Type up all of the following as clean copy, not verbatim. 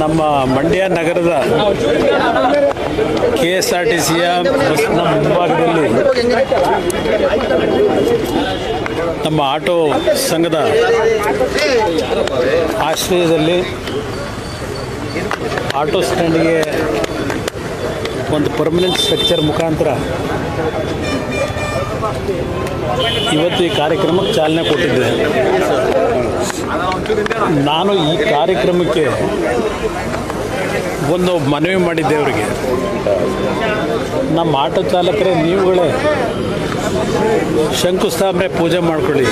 ನಮ್ಮ ಮಂಡ್ಯ ನಗರದ KSRTCಯ ಬಸ್ನ ಮುಂಭಾಗದಲ್ಲಿ ನಮ್ಮ ಆಟೋ ಸಂಘದ ಆಶ್ರಯದಲ್ಲಿ ಆಟೋ ಸ್ಟ್ಯಾಂಡ್ಗೆ ಒಂದು ಪರ್ಮನೆಂಟ್ ಸ್ಟ್ರಕ್ಚರ್ ಮುಖಾಂತರ ಇವತ್ತು ಈ ಕಾರ್ಯಕ್ರಮಕ್ಕೆ ಚಾಲನೆ ಕೊಟ್ಟಿದ್ದೆ. ನಾನು ಈ ಕಾರ್ಯಕ್ರಮಕ್ಕೆ ಒಂದು ಮನವಿ ಮಾಡಿದ್ದೆ ಅವರಿಗೆ, ನಮ್ಮ ಆಟೋ ಚಾಲಕರೇ ನೀವುಗಳೇ ಶಂಕುಸ್ಥಾಪನೆ ಪೂಜೆ ಮಾಡ್ಕೊಳ್ಳಿ,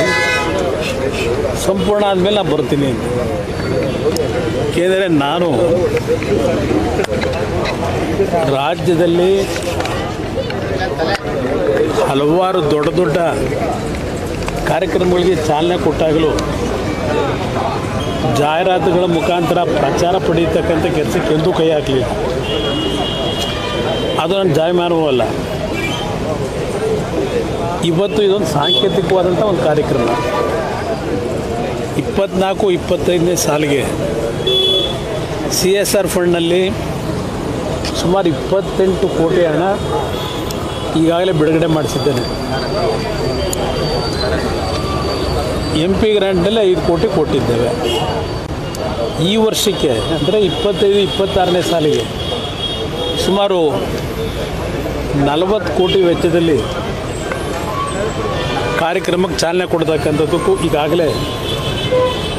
ಸಂಪೂರ್ಣ ಆದಮೇಲೆ ನಾನು ಬರ್ತೀನಿ ಅಂತ. ಏಕೆಂದರೆ ನಾನು ರಾಜ್ಯದಲ್ಲಿ ಹಲವಾರು ದೊಡ್ಡ ದೊಡ್ಡ ಕಾರ್ಯಕ್ರಮಗಳಿಗೆ ಚಾಲನೆ ಕೊಟ್ಟಾಗಲೂ ಜಾಹೀರಾತುಗಳ ಮುಖಾಂತರ ಪ್ರಚಾರ ಪಡೆಯತಕ್ಕಂಥ ಕೆಲಸಕ್ಕೆ ಎಂದೂ ಕೈ ಹಾಕಲಿಲ್ಲ. ಅದು ನನ್ನ ಜಾಯಮಾನವೂ ಅಲ್ಲ. ಇವತ್ತು ಇದೊಂದು ಸಾಂಕೇತಿಕವಾದಂಥ ಒಂದು ಕಾರ್ಯಕ್ರಮ. 24-25ನೇ ಸಾಲಿಗೆ CSR ಫಂಡ್ನಲ್ಲಿ ಸುಮಾರು 28 ಕೋಟಿ ಹಣ ಈಗಾಗಲೇ ಬಿಡುಗಡೆ ಮಾಡಿಸಿದ್ದೇನೆ. MP ಗ್ರ್ಯಾಂಟ್ನಲ್ಲಿ 5 ಕೋಟಿ ಕೊಟ್ಟಿದ್ದೇವೆ. ಈ ವರ್ಷಕ್ಕೆ ಅಂದರೆ 25-26ನೇ ಸಾಲಿಗೆ ಸುಮಾರು 40 ಕೋಟಿ ವೆಚ್ಚದಲ್ಲಿ ಕಾರ್ಯಕ್ರಮಕ್ಕೆ ಚಾಲನೆ ಕೊಡ್ತಕ್ಕಂಥದ್ದಕ್ಕೂ ಈಗಾಗಲೇ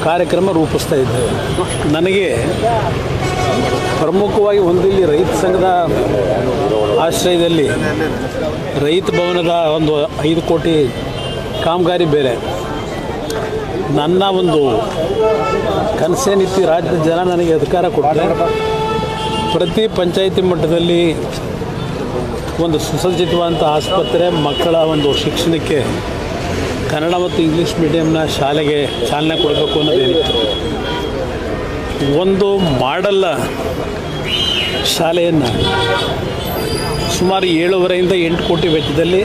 ಕಾರ್ಯಕ್ರಮ ರೂಪಿಸ್ತಾ ಇದ್ದೇವೆ. ನನಗೆ ಪ್ರಮುಖವಾಗಿ ಒಂದಿಲ್ಲಿ ರೈತ ಸಂಘದ ಆಶ್ರಯದಲ್ಲಿ ರೈತ ಭವನದ ಒಂದು 5 ಕೋಟಿ ಕಾಮಗಾರಿ ಬೇರೆ. ನನ್ನ ಒಂದು ಕನಸೇನಿತ್ತು, ರಾಜ್ಯದ ಜನ ನನಗೆ ಅಧಿಕಾರ ಕೊಟ್ಟರೆ ಪ್ರತಿ ಪಂಚಾಯಿತಿ ಮಟ್ಟದಲ್ಲಿ ಒಂದು ಸುಸಜ್ಜಿತವಾದಂಥ ಆಸ್ಪತ್ರೆ, ಮಕ್ಕಳ ಒಂದು ಶಿಕ್ಷಣಕ್ಕೆ ಕನ್ನಡ ಮತ್ತು ಇಂಗ್ಲೀಷ್ ಮೀಡಿಯಂನ ಶಾಲೆಗೆ ಚಾಲನೆ ಕೊಡಬೇಕು ಅನ್ನೋದೇನಿತ್ತು. ಒಂದು ಮಾಡಲ್ಲ ಶಾಲೆಯನ್ನು ಸುಮಾರು 7.5ರಿಂದ 8 ಕೋಟಿ ವೆಚ್ಚದಲ್ಲಿ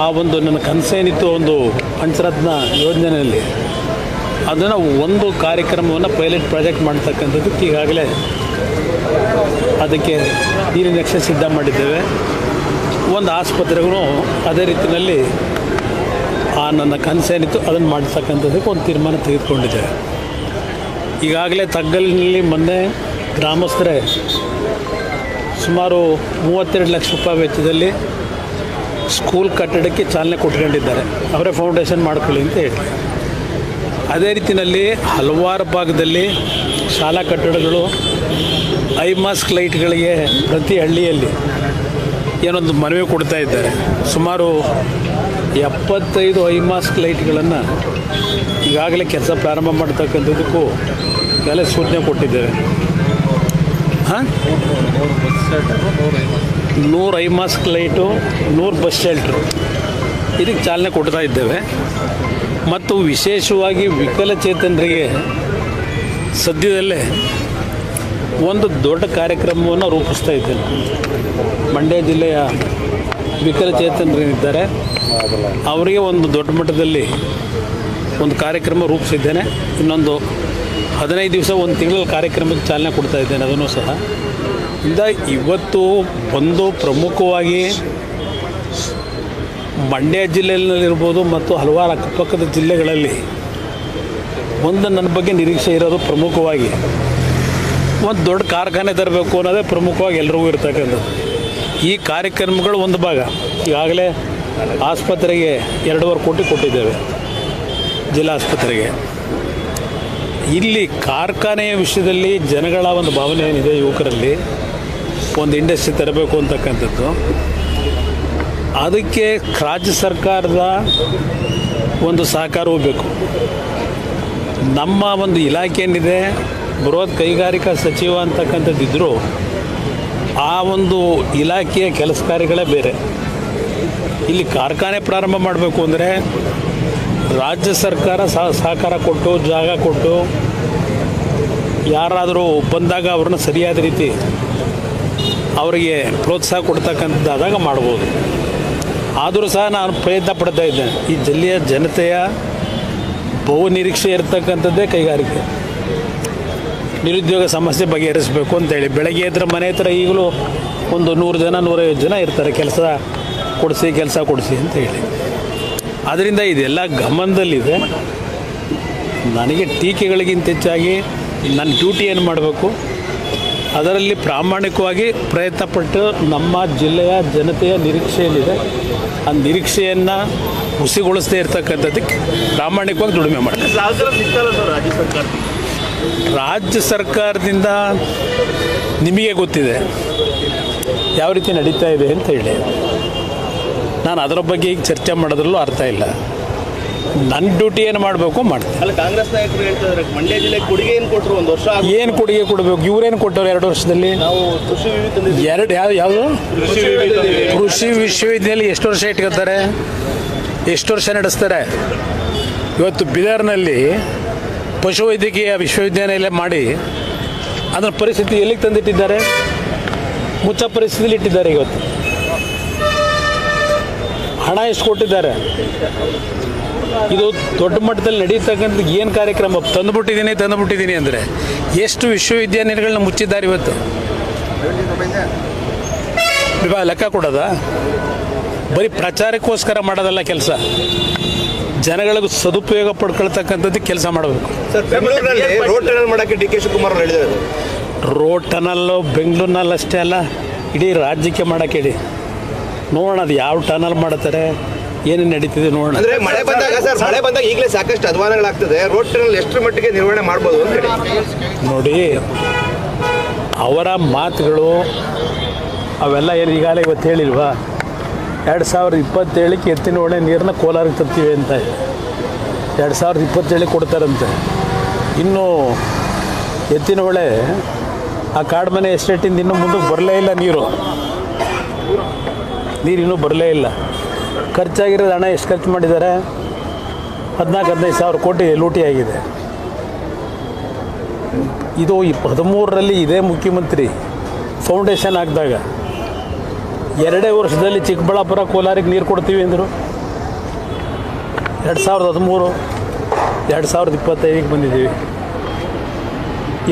ಆ ಒಂದು ನನ್ನ ಕನಸೇನಿತ್ತು ಒಂದು ಪಂಚರತ್ನ ಯೋಜನೆಯಲ್ಲಿ ಅದನ್ನು ಒಂದು ಕಾರ್ಯಕ್ರಮವನ್ನು ಪೈಲಟ್ ಪ್ರಾಜೆಕ್ಟ್ ಮಾಡ್ತಕ್ಕಂಥದ್ದಕ್ಕೆ ಈಗಾಗಲೇ ಅದಕ್ಕೆ ನೀರಿನ ನಕ್ಷೆ ಸಿದ್ಧ ಮಾಡಿದ್ದೇವೆ. ಒಂದು ಆಸ್ಪತ್ರೆಗೂ ಅದೇ ರೀತಿಯಲ್ಲಿ ಆ ನನ್ನ ಕನಸೇನಿತ್ತು ಅದನ್ನು ಮಾಡ್ತಕ್ಕಂಥದ್ದಕ್ಕೆ ಒಂದು ತೀರ್ಮಾನ ತೆಗೆದುಕೊಂಡಿದ್ದೇವೆ. ಈಗಾಗಲೇ ತಗ್ಗಲಿನಲ್ಲಿ ಮೊನ್ನೆ ಗ್ರಾಮಸ್ಥರೇ ಸುಮಾರು 32 ಲಕ್ಷ ರೂಪಾಯಿ ವೆಚ್ಚದಲ್ಲಿ ಸ್ಕೂಲ್ ಕಟ್ಟಡಕ್ಕೆ ಚಾಲನೆ ಕೊಟ್ಕೊಂಡಿದ್ದಾರೆ. ಅವರೇ ಫೌಂಡೇಶನ್ ಮಾಡ್ಕೊಳ್ಳಿ ಅಂತ ಹೇಳಿ. ಅದೇ ರೀತಿಯಲ್ಲಿ ಹಲವಾರು ಭಾಗದಲ್ಲಿ ಶಾಲಾ ಕಟ್ಟಡಗಳು, ಐ ಮಾಸ್ಕ್ ಲೈಟ್ಗಳಿಗೆ ಪ್ರತಿ ಹಳ್ಳಿಯಲ್ಲಿ ಏನೊಂದು ಮನವಿ ಕೊಡ್ತಾ ಇದ್ದಾರೆ. ಸುಮಾರು 75 ಐ ಮಾಸ್ಕ್ ಲೈಟ್ಗಳನ್ನು ಈಗಾಗಲೇ ಕೆಲಸ ಪ್ರಾರಂಭ ಮಾಡ್ತಕ್ಕಂಥದ್ದಕ್ಕೂ ಎಲ್ಲ ಸೂಚನೆ ಕೊಟ್ಟಿದ್ದೇವೆ. 100 ಐ ಮಾಸ್ಕ್ ಲೈಟು, 100 ಬಸ್ ಶೆಲ್ಟ್ರು ಇದಕ್ಕೆ ಚಾಲನೆ ಕೊಡ್ತಾ ಇದ್ದೇವೆ. ಮತ್ತು ವಿಶೇಷವಾಗಿ ವಿಕಲಚೇತನರಿಗೆ ಸದ್ಯದಲ್ಲೇ ಒಂದು ದೊಡ್ಡ ಕಾರ್ಯಕ್ರಮವನ್ನು ರೂಪಿಸ್ತಾ ಇದ್ದೇನೆ. ಮಂಡ್ಯ ಜಿಲ್ಲೆಯ ವಿಕಲಚೇತನರಿದ್ದಾರೆ, ಅವರಿಗೆ ಒಂದು ದೊಡ್ಡ ಮಟ್ಟದಲ್ಲಿ ಒಂದು ಕಾರ್ಯಕ್ರಮ ರೂಪಿಸಿದ್ದೇನೆ. ಇನ್ನೊಂದು 15 ದಿವಸ, ಒಂದು ತಿಂಗಳ ಕಾರ್ಯಕ್ರಮಕ್ಕೆ ಚಾಲನೆ ಕೊಡ್ತಾ ಇದ್ದೇನೆ. ಅದನ್ನು ಸಹ ಇವತ್ತು ಒಂದು ಪ್ರಮುಖವಾಗಿ ಮಂಡ್ಯ ಜಿಲ್ಲೆಯಲ್ಲಿರ್ಬೋದು ಮತ್ತು ಹಲವಾರು ಅಕ್ಕಪಕ್ಕದ ಜಿಲ್ಲೆಗಳಲ್ಲಿ ಒಂದು ನನ್ನ ಬಗ್ಗೆ ನಿರೀಕ್ಷೆ ಇರೋದು ಪ್ರಮುಖವಾಗಿ ಒಂದು ದೊಡ್ಡ ಕಾರ್ಖಾನೆ ತರಬೇಕು ಅನ್ನೋದೇ ಪ್ರಮುಖವಾಗಿ ಎಲ್ರಿಗೂ ಇರ್ತಕ್ಕಂಥದ್ದು. ಈ ಕಾರ್ಯಕ್ರಮಗಳು ಒಂದು ಭಾಗ. ಈಗಾಗಲೇ ಆಸ್ಪತ್ರೆಗೆ 2.5 ಕೋಟಿ ಕೊಟ್ಟಿದ್ದೇವೆ, ಜಿಲ್ಲಾ ಆಸ್ಪತ್ರೆಗೆ. ಇಲ್ಲಿ ಕಾರ್ಖಾನೆಯ ವಿಷಯದಲ್ಲಿ ಜನಗಳ ಒಂದು ಭಾವನೆ ಏನಿದೆ, ಯುವಕರಲ್ಲಿ ಒಂದು ಇಂಡಸ್ಟ್ರಿ ತರಬೇಕು ಅಂತಕ್ಕಂಥದ್ದು, ಅದಕ್ಕೆ ರಾಜ್ಯ ಸರ್ಕಾರದ ಒಂದು ಸಹಕಾರವೂ ಬೇಕು. ನಮ್ಮ ಒಂದು ಇಲಾಖೆ ಏನಿದೆ, ಬೃಹತ್ ಕೈಗಾರಿಕಾ ಸಚಿವ ಅಂತಕ್ಕಂಥದ್ದಿದ್ದರೂ ಆ ಒಂದು ಇಲಾಖೆಯ ಕೆಲಸ ಕಾರ್ಯಗಳೇ ಬೇರೆ. ಇಲ್ಲಿ ಕಾರ್ಖಾನೆ ಪ್ರಾರಂಭ ಮಾಡಬೇಕು ಅಂದರೆ ರಾಜ್ಯ ಸರ್ಕಾರ ಸಹಕಾರ ಕೊಟ್ಟು, ಜಾಗ ಕೊಟ್ಟು, ಯಾರಾದರೂ ಬಂದಾಗ ಅವ್ರನ್ನ ಸರಿಯಾದ ರೀತಿ ಅವರಿಗೆ ಪ್ರೋತ್ಸಾಹ ಕೊಡ್ತಕ್ಕಂಥದ್ದಾದಾಗ ಮಾಡ್ಬೋದು. ಆದರೂ ಸಹ ನಾನು ಪ್ರಯತ್ನ ಪಡ್ತಾ ಇದ್ದೇನೆ. ಈ ಜಿಲ್ಲೆಯ ಜನತೆಯ ಬಹು ನಿರೀಕ್ಷೆ ಇರತಕ್ಕಂಥದ್ದೇ ಕೈಗಾರಿಕೆ. ನಿರುದ್ಯೋಗ ಸಮಸ್ಯೆ ಬಗೆಹರಿಸಬೇಕು ಅಂತೇಳಿ. ಬೆಳಗ್ಗೆ ಎದ್ರೆ ಮನೆ ಹತ್ರ ಈಗಲೂ ಒಂದು 100 ಜನ 150 ಜನ ಇರ್ತಾರೆ, ಕೆಲಸ ಕೊಡಿಸಿ ಅಂತ ಹೇಳಿ. ಆದ್ದರಿಂದ ಇದೆಲ್ಲ ಗಮನದಲ್ಲಿದೆ. ನನಗೆ ಟೀಕೆಗಳಿಗಿಂತ ಹೆಚ್ಚಾಗಿ ನನ್ನ ಡ್ಯೂಟಿ ಏನು ಮಾಡಬೇಕು ಅದರಲ್ಲಿ ಪ್ರಾಮಾಣಿಕವಾಗಿ ಪ್ರಯತ್ನಪಟ್ಟು ನಮ್ಮ ಜಿಲ್ಲೆಯ ಜನತೆಯ ನಿರೀಕ್ಷೆ ಏನಿದೆ ಆ ನಿರೀಕ್ಷೆಯನ್ನು ಹುಸಿಗೊಳಿಸದೇ ಇರ್ತಕ್ಕಂಥದ್ದಕ್ಕೆ ಪ್ರಾಮಾಣಿಕವಾಗಿ ದುಡಿಮೆ ಮಾಡ್ತಾರೆ. ರಾಜ್ಯ ಸರ್ಕಾರದಿಂದ ನಿಮಗೆ ಗೊತ್ತಿದೆ ಯಾವ ರೀತಿ ನಡೀತಾ ಇದೆ ಅಂತ ಹೇಳಿ. ನಾನು ಅದರ ಬಗ್ಗೆ ಈಗ ಚರ್ಚೆ ಮಾಡೋದ್ರಲ್ಲೂ ಅರ್ಥ ಇಲ್ಲ. ನನ್ನ ಡ್ಯೂಟಿ ಏನು ಮಾಡಬೇಕು ಮಾಡ್ತೀನಿ. ಅಲ್ಲ, ಕಾಂಗ್ರೆಸ್ ನಾಯಕರು ಹೇಳ್ತಿದ್ದಾರೆ ಮಂಡ್ಯ ಜಿಲ್ಲೆಗೆ ಕೊಡುಗೆ ಏನು ಕೊಟ್ಟರು, 1 ವರ್ಷ ಏನು ಕೊಡುಗೆ ಕೊಡಬೇಕು? ಇವರೇನು ಕೊಟ್ಟವ್ರು 2 ವರ್ಷದಲ್ಲಿ? ನಾವು ಕೃಷಿ ಯಾವುದು ಕೃಷಿ ವಿಶ್ವವಿದ್ಯಾಲಯ ಎಷ್ಟು ವರ್ಷ ಇಟ್ಕೊತಾರೆ, ಎಷ್ಟು ವರ್ಷ ನಡೆಸ್ತಾರೆ? ಇವತ್ತು ಬೀದರ್ನಲ್ಲಿ ಪಶುವೈದ್ಯಕೀಯ ವಿಶ್ವವಿದ್ಯಾಲಯ ಮಾಡಿ ಅದರ ಪರಿಸ್ಥಿತಿ ಎಲ್ಲಿಗೆ ತಂದಿಟ್ಟಿದ್ದಾರೆ? ಮುಚ್ಚ ಪರಿಸ್ಥಿತಿಯಲ್ಲಿ ಇಟ್ಟಿದ್ದಾರೆ. ಇವತ್ತು ಹಣ ಎಷ್ಟು ಕೊಟ್ಟಿದ್ದಾರೆ? ಇದು ದೊಡ್ಡ ಮಟ್ಟದಲ್ಲಿ ನಡೀತಕ್ಕಂಥ ಏನು ಕಾರ್ಯಕ್ರಮ ತಂದುಬಿಟ್ಟಿದ್ದೀನಿ ಅಂದರೆ ಎಷ್ಟು ವಿಶ್ವವಿದ್ಯಾನಿಲಯಗಳನ್ನ ಮುಚ್ಚಿದ್ದಾರೆ ಇವತ್ತು? ಲೆಕ್ಕ ಕೊಡೋದಾ? ಬರೀ ಪ್ರಚಾರಕ್ಕೋಸ್ಕರ ಮಾಡೋದಲ್ಲ ಕೆಲಸ, ಜನಗಳಿಗೆ ಸದುಪಯೋಗ ಪಡ್ಕೊಳ್ತಕ್ಕಂಥದ್ದು ಕೆಲಸ ಮಾಡಬೇಕು. ಸರ್, ಬೆಂಗಳೂರಿನಲ್ಲಿ ರೋಡ್ ಟನಲ್ ಮಾಡೋಕ್ಕೆ ಡಿ ಕೆ ಶಿವಕುಮಾರ್ ಹೇಳಿದ್ದಾರೆ. ರೋಡ್ ಟನಲ್ಲು ಬೆಂಗಳೂರಿನಲ್ಲಿ ಅಷ್ಟೇ ಅಲ್ಲ, ಇಡೀ ರಾಜ್ಯಕ್ಕೆ ಮಾಡೋಕ್ಕೆ ಇಡಿ. ನೋಡೋಣ ಅದು ಯಾವ ಟನಲ್ ಮಾಡ್ತಾರೆ, ಏನೇನು ನಡೀತಿದೆ ನೋಡೋಣ. ಅಂದರೆ ಮಳೆ ಬಂದಾಗ ಈಗಲೇ ಸಾಕಷ್ಟು ಅಧ್ವಾನಗಳಾಗ್ತದೆ. ರೋಡ್ ಟನಲ್ ಎಷ್ಟರ ಮಟ್ಟಿಗೆ ನಿರ್ವಹಣೆ ಮಾಡ್ಬೋದು ಅಂತ ಹೇಳಿ ನೋಡಿ. ಅವರ ಮಾತುಗಳು ಅವೆಲ್ಲ ಏನು ಈಗಾಗಲೇ ಇವತ್ತು ಹೇಳಿಲ್ವಾ? 2027ಕ್ಕೆ ಎತ್ತಿನ ಹೊಳೆ ನೀರನ್ನ ಕೋಲಾರಕ್ಕೆ ತರ್ತೀವಿ ಅಂತ 2027 ಕೊಡ್ತಾರಂತೆ. ಇನ್ನು ಎತ್ತಿನ ಹೊಳೆ ಆ ಕಾಡ್ಮನೆ ಎಸ್ಟೇಟಿಂದ ಇನ್ನೂ ಮುಂದಕ್ಕೆ ಬರಲೇ ಇಲ್ಲ. ನೀರು ಇನ್ನೂ ಬರಲೇ ಇಲ್ಲ. ಖರ್ಚಾಗಿರೋದು ಹಣ ಎಷ್ಟು ಖರ್ಚು ಮಾಡಿದ್ದಾರೆ? 14-15 ಸಾವಿರ ಕೋಟಿ ಲೂಟಿಯಾಗಿದೆ. ಇದು 13ರಲ್ಲಿ ಇದೇ ಮುಖ್ಯಮಂತ್ರಿ ಫೌಂಡೇಶನ್ ಹಾಕಿದಾಗ 2 ವರ್ಷದಲ್ಲಿ ಚಿಕ್ಕಬಳ್ಳಾಪುರ ಕೋಲಾರಿಗೆ ನೀರು ಕೊಡ್ತೀವಿ ಅಂದರು. 2013 2025ಗೆ ಬಂದಿದ್ದೀವಿ.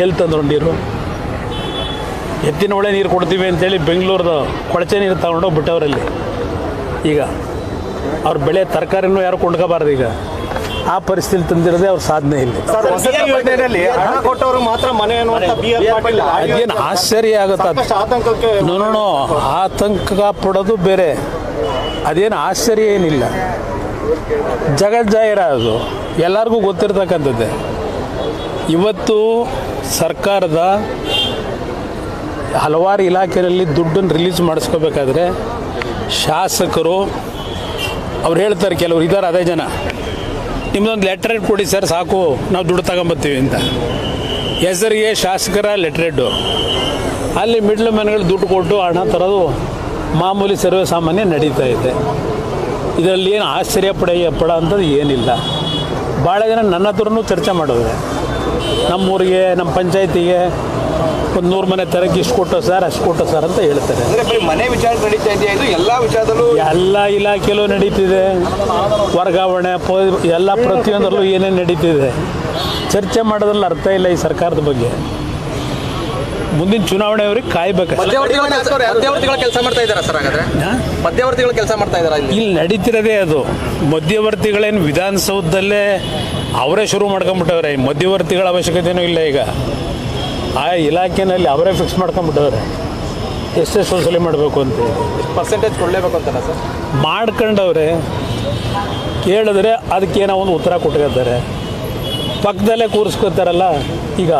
ಎಲ್ಲಿ ತಂದರು ನೀರು? ಎತ್ತಿನ ಹೊಳೆ ನೀರು ಕೊಡ್ತೀವಿ ಅಂತೇಳಿ ಬೆಂಗಳೂರದ ಕೊಳಚೆ ನೀರು ತಗೊಂಡೋಗಿ ಬಿಟ್ಟವರಲ್ಲಿ. ಈಗ ಅವ್ರ ಬೆಳೆ ತರಕಾರಿನೂ ಯಾರು ಕೊಂಡ್ಕೋಬಾರ್ದು. ಈಗ ಆ ಪರಿಸ್ಥಿತಿ ತಂದಿರೋದೇ ಅವ್ರ ಸಾಧನೆ ಇಲ್ಲಿ. ಅದೇನು ಆಶ್ಚರ್ಯ ಆಗುತ್ತೆ? ನೋಡೋಣ, ಆತಂಕ ಪಡೋದು ಬೇರೆ, ಅದೇನು ಆಶ್ಚರ್ಯ ಏನಿಲ್ಲ. ಜಗಜ್ಜಾಹಿರ ಅದು, ಎಲ್ಲರಿಗೂ ಗೊತ್ತಿರ್ತಕ್ಕಂಥದ್ದೇ. ಇವತ್ತು ಸರ್ಕಾರದ ಹಲವಾರು ಇಲಾಖೆಯಲ್ಲಿ ದುಡ್ಡನ್ನು ರಿಲೀಸ್ ಮಾಡಿಸ್ಕೋಬೇಕಾದ್ರೆ ಶಾಸಕರು ಅವ್ರು ಹೇಳ್ತಾರೆ, ಕೆಲವರು ಇದ್ದಾರೆ ಅದೇ ಜನ, ನಿಮ್ಮದೊಂದು ಲೆಟ್ರ್ ಕೊಡಿ ಸರ್ ಸಾಕು, ನಾವು ದುಡ್ಡು ತಗೊಂಬರ್ತೀವಿ ಅಂತ. ಹೆಸರಿಗೆ ಶಾಸಕರ ಲೆಟ್ರೆಡ್ಡು, ಅಲ್ಲಿ ಮಿಡ್ಲ್ ಮ್ಯಾನ್ಗಳು ದುಡ್ಡು ಕೊಟ್ಟು ಹಣ ತರೋದು ಮಾಮೂಲಿ ಸರ್ವೇ ಸಾಮಾನ್ಯ ನಡೀತಾ ಇದೆ. ಇದರಲ್ಲಿ ಏನು ಆಶ್ಚರ್ಯ ಪಡೋ ಅಂಥದ್ದು ಏನಿಲ್ಲ. ಭಾಳ ಜನ ನನ್ನ ಹತ್ರನೂ ಚರ್ಚೆ ಮಾಡಿದ್ರೆ, ನಮ್ಮೂರಿಗೆ ನಮ್ಮ ಪಂಚಾಯತಿಗೆ ಒಂದು 100 ಮನೆ ತರಕ್ಕೆ ಇಷ್ಟು ಕೊಟ್ಟೋ ಸರ್, ಅಷ್ಟು ಕೊಟ್ಟೋ ಸರ್ ಅಂತ ಹೇಳ್ತಾರೆ. ಮನೆ ವಿಚಾರ ನಡೀತಾ ಇದೆಯಾ? ಇದು ಎಲ್ಲ ವಿಚಾರದಲ್ಲೂ ಎಲ್ಲ ಇಲಾಖೆಯಲ್ಲೂ ನಡೀತಿದೆ. ವರ್ಗಾವಣೆ ಎಲ್ಲ ಪ್ರತಿಯೊಂದರಲ್ಲೂ ಏನೇನು ನಡೀತಿದೆ. ಚರ್ಚೆ ಮಾಡೋದ್ರಲ್ಲಿ ಅರ್ಥ ಇಲ್ಲ ಈ ಸರ್ಕಾರದ ಬಗ್ಗೆ. ಮುಂದಿನ ಚುನಾವಣೆಯವ್ರಿಗೆ ಕಾಯ್ಬೇಕು. ಮಧ್ಯವರ್ತಿಗಳ ಕೆಲಸ ಮಾಡ್ತಾ ಇದ್ದಾರೆ ಸರ್. ಹಾಗಾದ್ರೆ ಮಧ್ಯವರ್ತಿಗಳು ಕೆಲಸ ಮಾಡ್ತಾ ಇದ್ದಾರೆ ಇಲ್ಲಿ ನಡೀತಿರೋದೇ ಅದು. ಮಧ್ಯವರ್ತಿಗಳೇನು ವಿಧಾನಸೌಧದಲ್ಲೇ ಅವರೇ ಶುರು ಮಾಡ್ಕೊಂಬಿಟ್ಟವ್ರೆ. ಮಧ್ಯವರ್ತಿಗಳ ಅವಶ್ಯಕತೆಯೂ ಇಲ್ಲ. ಈಗ ಆ ಇಲಾಖೆಯಲ್ಲಿ ಅವರೇ ಫಿಕ್ಸ್ ಮಾಡ್ಕೊಂಬಿಟ್ಟವ್ರೆ ಎಷ್ಟೆಷ್ಟು ವಸೂಲಿ ಮಾಡಬೇಕು ಅಂತ. ಪರ್ಸೆಂಟೇಜ್ ಕೊಡಲೇಬೇಕು ಅಂತಲ್ಲ ಸರ್? ಮಾಡ್ಕೊಂಡವ್ರೆ, ಕೇಳಿದ್ರೆ ಅದಕ್ಕೇನೋ ಒಂದು ಉತ್ತರ ಕೊಟ್ಕೊತಾರೆ. ಪಕ್ಕದಲ್ಲೇ ಕೂರಿಸ್ಕೊತಾರಲ್ಲ. ಈಗ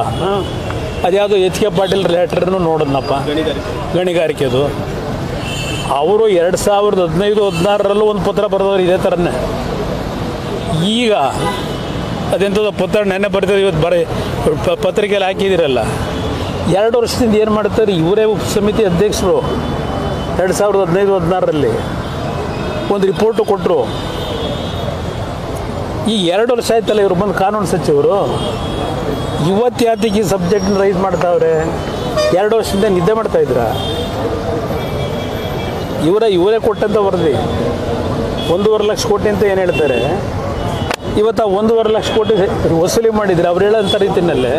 ಅದ್ಯಾವುದು ಎಚ್ ಕೆ ಪಾಟೀಲ್ ಲೆಟ್ರನ್ನು ನೋಡೋದನಪ್ಪ, ಗಣಿಗಾರಿಕೆದು. ಅವರು 2015-16ರಲ್ಲೂ ಒಂದು ಪತ್ರ ಬರೆದವ್ರು ಇದೇ ಥರನೇ. ಈಗ ಅದೆಂಥದ್ದು ಪತ್ರ ನೆನ್ನೆ ಬರ್ತದೆ, ಇವತ್ತು ಪತ್ರಿಕೆಯಲ್ಲಿ ಹಾಕಿದ್ದೀರಲ್ಲ. 2 ವರ್ಷದಿಂದ ಏನು ಮಾಡ್ತಾರೆ? ಇವರೇ ಉಪಸಮಿತಿ ಅಧ್ಯಕ್ಷರು 2015-16ರಲ್ಲಿ ಒಂದು ರಿಪೋರ್ಟು ಕೊಟ್ಟರು. ಈ 2 ವರ್ಷ ಆಯ್ತಲ್ಲ ಇವರು ಬಂದು ಕಾನೂನು ಸಚಿವರು. ಇವತ್ತು ಯಾತಿಗೆ ಈ ಸಬ್ಜೆಕ್ಟ್ನ ರೈಸ್ ಮಾಡ್ತಾವ್ರೆ? 2 ವರ್ಷದಿಂದ ನಿದ್ದೆ ಮಾಡ್ತಾಯಿದ್ರ? ಇವರೇ ಕೊಟ್ಟಂಥ ವರದಿ 1.5 ಲಕ್ಷ ಕೋಟಿ ಅಂತ ಏನು ಹೇಳ್ತಾರೆ. ಇವತ್ತು 1.5 ಲಕ್ಷ ಕೋಟಿ ವಸೂಲಿ ಮಾಡಿದರೆ ಅವ್ರು ಹೇಳೋಂಥ ರೀತಿಯಲ್ಲೇ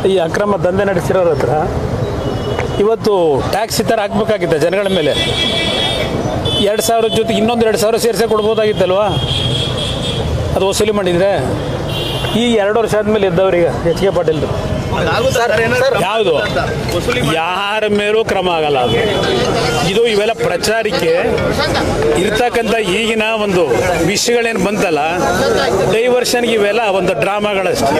ಈ ಅಕ್ರಮ ದಂಧೆ ನಡೆಸಿರೋರ ಹತ್ರ ಇವತ್ತು ಟ್ಯಾಕ್ಸ್ ಈ ಥರ ಹಾಕಬೇಕಾಗಿತ್ತು ಜನಗಳ ಮೇಲೆ. 2,000 ಜೊತೆಗೆ ಇನ್ನೊಂದು 2,000 ಸೇರಿಸೇ ಕೊಡ್ಬೋದಾಗಿತ್ತಲ್ವಾ? ಅದು ವಸೂಲಿ ಮಾಡಿದರೆ ಈ 2 ವರ್ಷ ಆದಮೇಲೆ ಇದ್ದವ್ರಿಗೆ ಎಚ್ ಕೆ ಪಾಟೀಲ್ದು ಯಾವುದು ಯಾರ ಮೇಲೂ ಕ್ರಮ ಆಗಲ್ಲ. ಅದು ಇದು ಇವೆಲ್ಲ ಪ್ರಚಾರಕ್ಕೆ ಇರ್ತಕ್ಕಂಥ ಈಗಿನ ಒಂದು ವಿಷಯಗಳೇನು ಬಂತಲ್ಲ, ಡೈವರ್ಷನ್ಗೆ ಇವೆಲ್ಲ ಒಂದು ಡ್ರಾಮಾಗಳಷ್ಟೇ.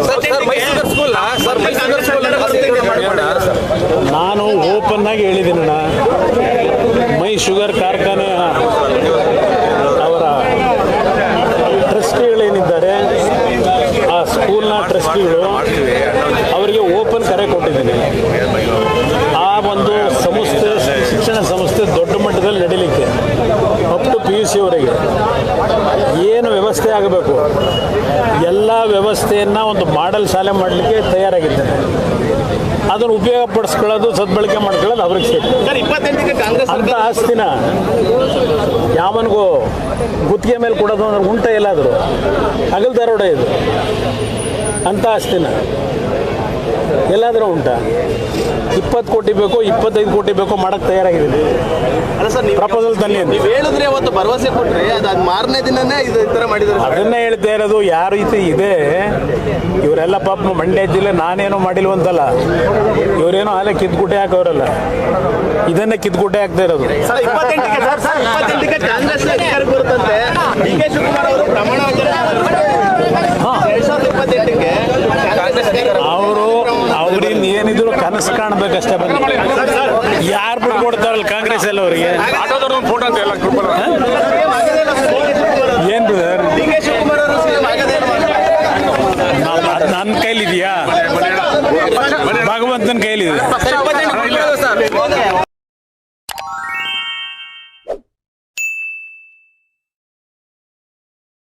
ನಾನು ಓಪನ್ ಆಗಿ ಹೇಳಿದ್ದೀನಣ್ಣ, ಮೈ ಶುಗರ್ ಕಾರ್ಖಾನೆ ಅವರ ಟ್ರಸ್ಟಿಗಳೇನಿದ್ದಾರೆ, ಆ ಸ್ಕೂಲ್ನ ಟ್ರಸ್ಟಿಗಳು, ಅವರಿಗೆ ಓಪನ್ ಕರೆ ಕೊಟ್ಟಿದ್ದೀನಿ. ಆ ಒಂದು ಸಂಸ್ಥೆ, ಶಿಕ್ಷಣ ಸಂಸ್ಥೆ ದೊಡ್ಡ ಮಟ್ಟದಲ್ಲಿ ನಡೀಲಿಕ್ಕೆ ಅಪ್ ಟು PUC ಅವರಿಗೆ ಏನು ವ್ಯವಸ್ಥೆ ಆಗಬೇಕು, ಎಲ್ಲ ವ್ಯವಸ್ಥೆಯನ್ನು ಒಂದು ಮಾಡೆಲ್ ಶಾಲೆ ಮಾಡಲಿಕ್ಕೆ ತಯಾರಾಗಿದ್ದೇನೆ. ಅದನ್ನು ಉಪಯೋಗ ಪಡಿಸ್ಕೊಳ್ಳೋದು, ಸದ್ಬಳಕೆ ಮಾಡ್ಕೊಳ್ಳೋದು ಅವ್ರಿಗೆ ಸೇರಿ. ಅಂಥ ಆಸ್ತಿನ ಯಾವನಿಗೂ ಗುತ್ತಿಗೆ ಮೇಲೆ ಕೊಡೋದು ಅಂದ್ರೆ ಉಂಟ ಎಲ್ಲಾದರೂ ಹಗಲು ದರೋಡೆ ಇದು. ಅಂಥ ಆಸ್ತಿನ ಎಲ್ಲಾದರೂ ಉಂಟಾ? 20 ಕೋಟಿ ಬೇಕು, 25 ಕೋಟಿ ಬೇಕು ಮಾಡಕ್ಕೆ ತಯಾರಾಗಿದ್ದೀನಿ. ಅಲ್ಲ ಸರ್, ಪ್ರಪೋಸಲ್ ತನ್ನಿ ಅಂತ ನೀವು ಹೇಳಿದ್ರೆ ಅವತ್ತು ಭರವಸೆ ಕೊಟ್ಟರೆ ಅದು ಮಾರನೇ ದಿನನೇ ಇದು ಈ ಥರ ಮಾಡಿದ್ದಾರೆ. ಅದನ್ನೇ ಹೇಳ್ತಾ ಇರೋದು. ಯಾವ ರೀತಿ ಇದೆ ಇವರೆಲ್ಲ ಪಾಪ ಮಂಡ್ಯ ಜಿಲ್ಲೆ ನಾನೇನೋ ಮಾಡಿಲ್ವಂತಲ್ಲ, ಇವರೇನೋ ಅಲ್ಲೇ ಕಿತ್ಗುಟ್ಟೆ ಹಾಕೋರಲ್ಲ, ಇದನ್ನೇ ಕಿತ್ಗುಟ್ಟೆ ಹಾಕ್ತಾ ಇರೋದು. 28ಕ್ಕೆ ಕಾಂಗ್ರೆಸ್ ಅಧಿಕಾರಕ್ಕೆ ಬರುತ್ತಂತೆ. ಡಿ.ಕೆ. ಶಿವಕುಮಾರ್ ಅವರು ಪ್ರಮಾಣ ವಚನ 2028ಕ್ಕೆ ಅವ್ರಿನ್ ಏನಿದ್ರು ಕನಸು ಕಾಣ್ಬೇಕಷ್ಟೇ. ಬಂದು ಯಾರು ಬಿಟ್ಕೊಡ್ತಾರಲ್ಲ ಕಾಂಗ್ರೆಸ್ ಎಲ್ಲ ಅವರಿಗೆ ಏನ್ ಬ್ರದರ್? ಡಿ.ಕೆ. ಶಿವಕುಮಾರ್ ಅವರು ನನ್ನ ಕೈಲಿದೆಯಾ? ಭಗವಂತನ ಕೈಲಿದೆ.